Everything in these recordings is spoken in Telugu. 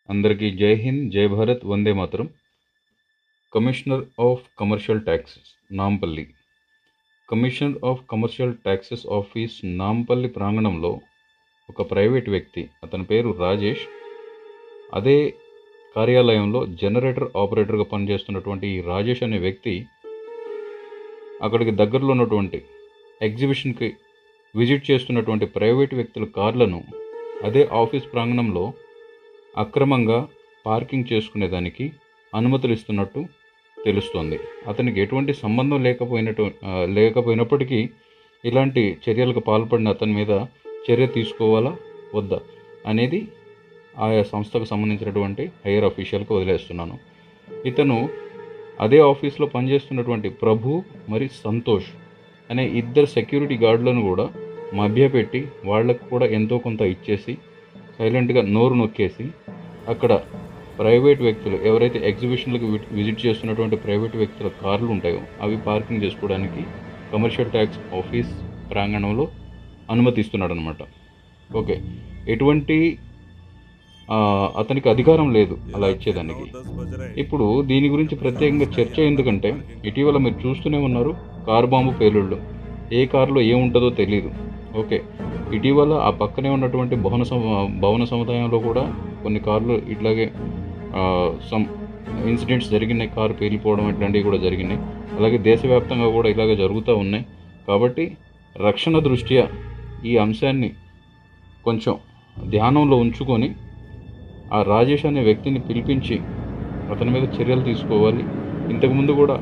అందరికీ జై హింద్, జై భారత్, వందే మాతరం. Commissioner of commercial taxes Nampally. Commissioner of commercial taxes office Nampally ప్రాంగణంలో ఒక ప్రైవేట్ వ్యక్తి, అతని పేరు రాజేష్, అదే కార్యాలయంలో జనరేటర్ ఆపరేటర్గా పనిచేస్తున్నటువంటి ఈ రాజేష్ అనే వ్యక్తి అక్కడికి దగ్గరలో ఉన్నటువంటి ఎగ్జిబిషన్కి విజిట్ చేస్తున్నటువంటి ప్రైవేట్ వ్యక్తుల కార్లను అదే ఆఫీస్ ప్రాంగణంలో అక్రమంగా పార్కింగ్ చేసుకునేదానికి అనుమతులు ఇస్తున్నట్టు తెలుస్తోంది. అతనికి ఎటువంటి సంబంధం లేకపోయినప్పటికీ ఇలాంటి చర్యలకు పాల్పడిన అతని మీద చర్య తీసుకోవాలా వద్దా అనేది ఆయా సంస్థకు సంబంధించినటువంటి హైయర్ అఫీషియల్కి వదిలేస్తున్నాను. ఇతను అదే ఆఫీస్లో పనిచేస్తున్నటువంటి ప్రభు మరి సంతోష్ అనే ఇద్దరు సెక్యూరిటీ గార్డులను కూడా మభ్యపెట్టి వాళ్లకు కూడా ఎంతో కొంత ఇచ్చేసి సైలెంట్గా నోరు నొక్కేసి అక్కడ ప్రైవేట్ వ్యక్తులు ఎవరైతే ఎగ్జిబిషన్లకు విజిట్ చేస్తున్నటువంటి ప్రైవేట్ వ్యక్తుల కార్లు ఉంటాయో అవి పార్కింగ్ చేసుకోవడానికి కమర్షియల్ ట్యాక్స్ ఆఫీస్ ప్రాంగణంలో అనుమతిస్తున్నాడు అనమాట. ఓకే, ఎటువంటి అతనికి అధికారం లేదు అలా ఇచ్చేదానికి. ఇప్పుడు దీని గురించి ప్రత్యేకంగా చర్చ ఎందుకంటే ఇటీవల మీరు చూస్తూనే ఉన్నారు కారు బాంబు పేలుళ్ళు. ఏ కారులో ఏముంటుందో తెలియదు. ఓకే, ఇటీవల ఆ పక్కనే ఉన్నటువంటి భవన సముదాయంలో కూడా కొన్ని కార్లు ఇట్లాగే సమ్ ఇన్సిడెంట్స్ జరిగినాయి, కారు పేలిపోవడం ఇట్లాంటివి కూడా జరిగినాయి. అలాగే దేశవ్యాప్తంగా కూడా ఇలాగే జరుగుతూ ఉన్నాయి. కాబట్టి రక్షణ దృష్ట్యా ఈ అంశాన్ని కొంచెం ధ్యానంలో ఉంచుకొని ఆ రాజేష్ అనే వ్యక్తిని పిలిపించి అతని మీద చర్యలు తీసుకోవాలి. ఇంతకుముందు కూడా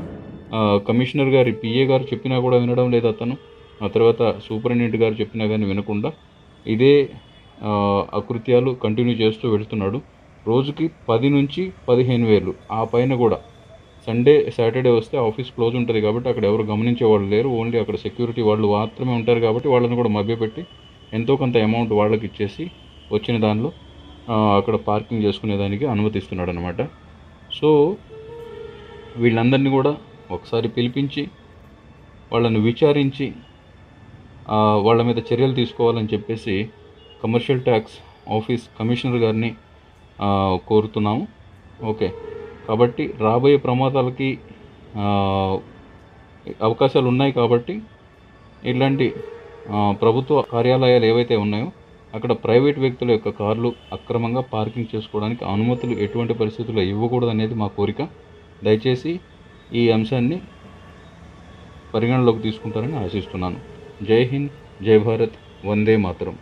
కమిషనర్ గారి పిఏ గారు చెప్పినా కూడా వినడం లేదు అతను. ఆ తర్వాత సూపరింటెండెంట్ గారు చెప్పినా కానీ వినకుండా ఇదే అకృత్యాలు కంటిన్యూ చేస్తూ వెళుతున్నాడు. రోజుకి 10 నుంచి 15,000, ఆ పైన కూడా. సండే సాటర్డే వస్తే ఆఫీస్ క్లోజ్ ఉంటుంది కాబట్టి అక్కడ ఎవరు గమనించేవాళ్ళు లేరు. ఓన్లీ అక్కడ సెక్యూరిటీ వాళ్ళు మాత్రమే ఉంటారు కాబట్టి వాళ్ళని కూడా మభ్యపెట్టి ఎంతో కొంత అమౌంట్ వాళ్ళకి ఇచ్చేసి వచ్చిన దానిలో అక్కడ పార్కింగ్ చేసుకునేదానికి అనుమతిస్తున్నాడు అనమాట. సో వీళ్ళందరినీ కూడా ఒకసారి పిలిపించి వాళ్ళని విచారించి వాళ్ళ మీద చర్యలు తీసుకోవాలని చెప్పేసి కమర్షియల్ ట్యాక్స్ ఆఫీస్ కమిషనర్ గారిని కోరుతున్నాము. ఓకే, కాబట్టి రాబోయే ప్రమాదాలకి అవకాశాలు ఉన్నాయి కాబట్టి ఇలాంటి ప్రభుత్వ కార్యాలయాలు ఏవైతే ఉన్నాయో అక్కడ ప్రైవేట్ వ్యక్తుల యొక్క కార్లు అక్రమంగా పార్కింగ్ చేసుకోవడానికి అనుమతులు ఎటువంటి పరిస్థితుల్లో ఇవ్వకూడదు అనేది మా కోరిక. దయచేసి ఈ అంశాన్ని పరిగణలోకి తీసుకుంటారని ఆశిస్తున్నాను. జై హింద్, జై భారత్, వందే మాతరం.